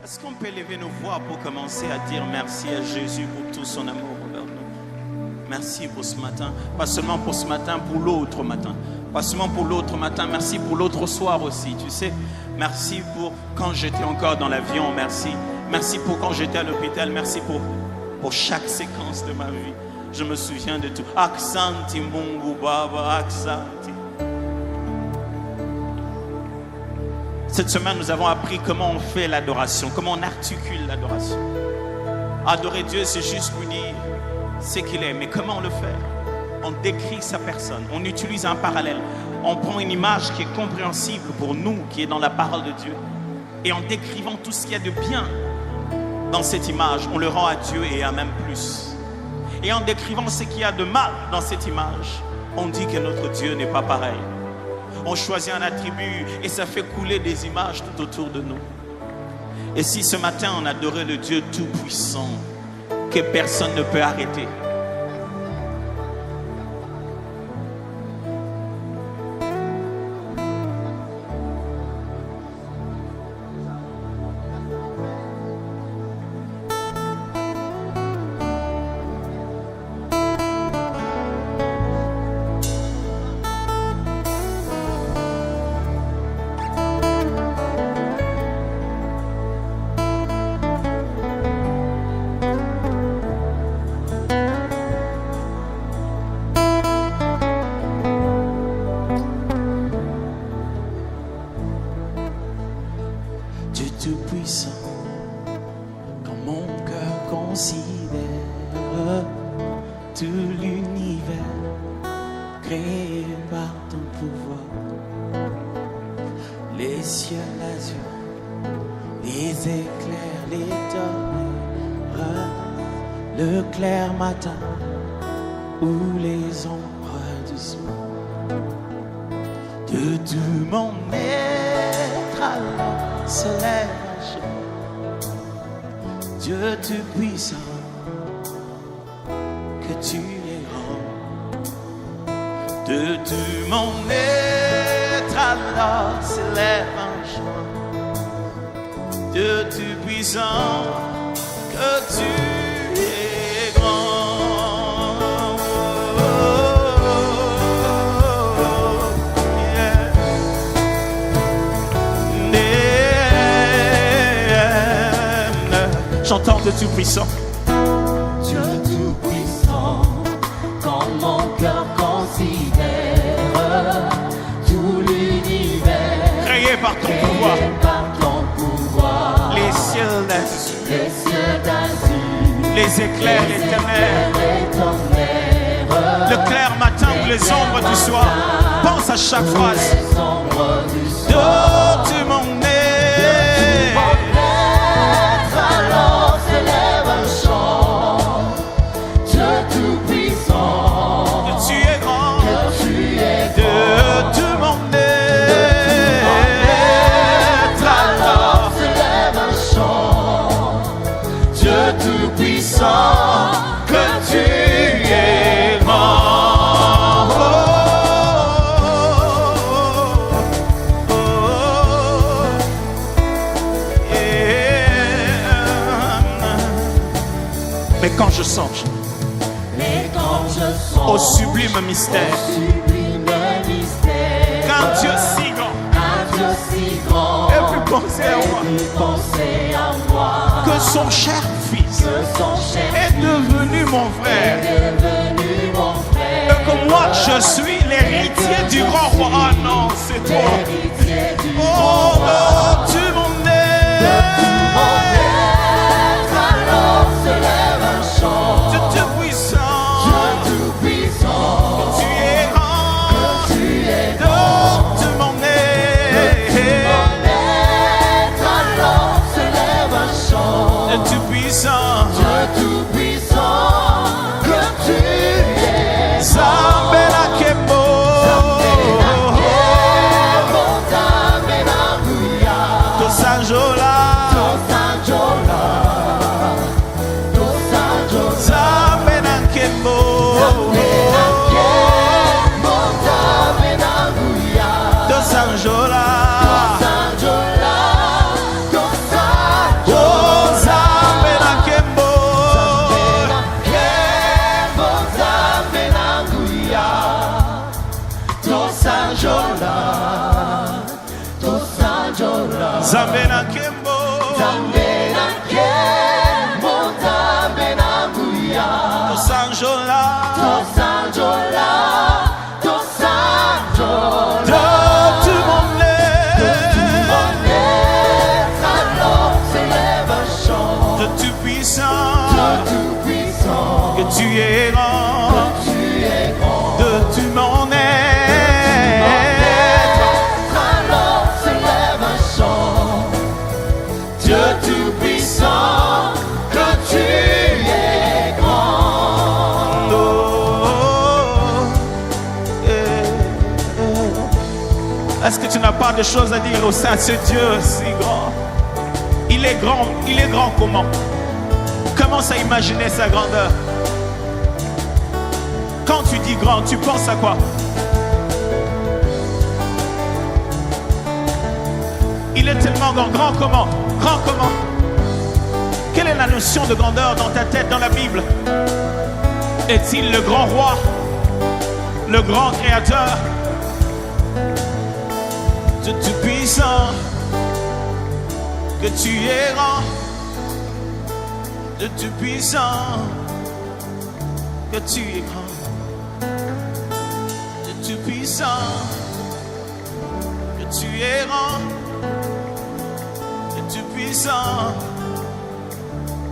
Est-ce qu'on peut lever nos voix pour commencer à dire merci à Jésus pour tout son amour envers nous? Merci pour ce matin. Pas seulement pour ce matin, pour l'autre matin. Pas seulement pour l'autre matin, merci pour l'autre soir aussi, tu sais. Merci pour quand j'étais encore dans l'avion, merci. Merci pour quand j'étais à l'hôpital, merci pour chaque séquence de ma vie. Je me souviens de tout. Aksanti Mungu Baba, Aksanti. Cette semaine, nous avons appris comment on fait l'adoration, comment on articule l'adoration. Adorer Dieu, c'est juste lui dire ce qu'il est. Mais comment on le fait? On décrit sa personne, on utilise un parallèle. On prend une image qui est compréhensible pour nous, qui est dans la parole de Dieu. Et en décrivant tout ce qu'il y a de bien dans cette image, on le rend à Dieu et à même plus. Et en décrivant ce qu'il y a de mal dans cette image, on dit que notre Dieu n'est pas pareil. On choisit un attribut et ça fait couler des images tout autour de nous. Et si ce matin on adorait le Dieu tout-puissant, que personne ne peut arrêter, où les ombres du soir de tout mon être alors se lève un jour. Dieu tout-puissant, que tu es grand. De tout mon être alors se lève un jour. Dieu tout-puissant, que tu es grand. J'entends de tout-puissant. Dieu tout-puissant, quand mon cœur considère tout l'univers, Créé par ton pouvoir, les cieux d'azur, les éclairs éternels, le clair matin ou les ombres du soir. Pense à chaque phrase. De tu m'en es. Alors s'élève un chant, Dieu tout-puissant, Que tu es grand, que tu es de tout mon être. alors s'élève un chant, Dieu tout-puissant, Que tu es grand. Mais quand je songe au sublime mystère, qu'un Dieu si grand ait pu penser à moi, que son cher fils est devenu mon frère, et que moi je suis l'héritier du grand roi. Ah non, c'est toi. Oh non, tu m'en es. alors se lève un chant, Dieu tout-puissant, tout-puissant, tu es grand, tu es grand. de mon être. Alors se lève un chant, Dieu tout-puissant, Dieu tout-puissant, que tu es Zambela Kebo, Tosanjola, Tosanjola, Tosanjola. de tout mon être, Alors s'élève un chant de tout puissant, de tout puissant. que tu es grand, Tu es grand. de tout mon être, Alors s'élève un chant Dieu tout puissant, que tu es grand. oh, eh. Est-ce que tu n'as pas de choses à dire au sein de ce Dieu si grand? Il est grand comment? Commence à imaginer sa grandeur. Quand tu dis grand, tu penses à quoi? Il est tellement grand. Grand comment? Grand comment? Quelle est la notion de grandeur dans ta tête, dans la Bible? Est-il le grand roi? Le grand créateur? De tout puissant? Que tu es grand? De tout puissant? Que tu es grand? De tout puissant? Que tu es grand? De tout puissant?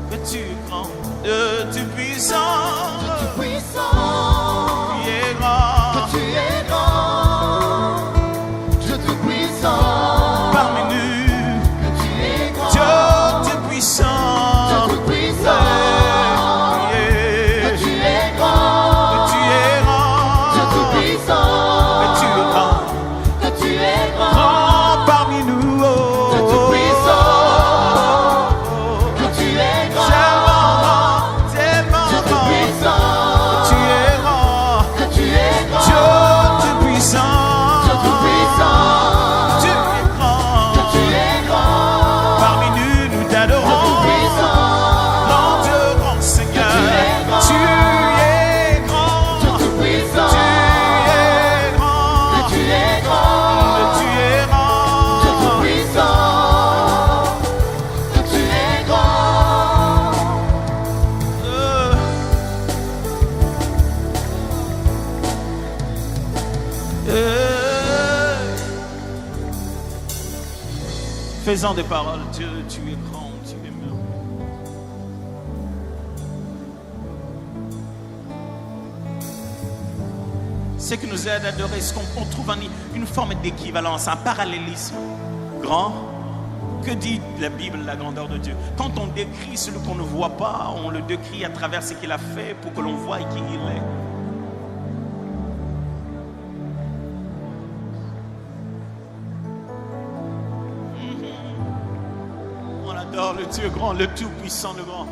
Que tu es grand? De tout puissant? Tout puissant, Tu es grand? que tu es grand. Dieu tout puissant, Parmi nous, que tu es grand. Dieu tout puissant. Dieu tout puissant, Yeah. que tu es grand. Que tu es grand. Dieu tout puissant, Que tu es grand. que tu es grand. Grand parmi nous. Oh. Dieu tout puissant, que tu es Tellement grand. grand, tellement Dieu tout grand. puissant, Tu es grand. que tu es grand. Dieu tout puissant. Dieu tout puissant, Tu es grand. que tu es grand. Parmi nous, nous t'adorons. Tout puissant, Grand Dieu, grand Seigneur. Tu es grand. Tu es grand. Dieu tout puissant, Tu es grand. que tu es grand. Tu es grand. Dieu tout puissant, que tu es grand. Faisant des paroles, Dieu, tu es grand, tu es merveilleux. Ce qui nous aide à adorer, ce qu'on trouve une forme d'équivalence, un parallélisme grand. Que dit la Bible, la grandeur de Dieu? Quand on décrit celui qu'on ne voit pas, on le décrit à travers ce qu'il a fait pour que l'on voie qui il est. On adore le Dieu grand, le tout-puissant, le grand.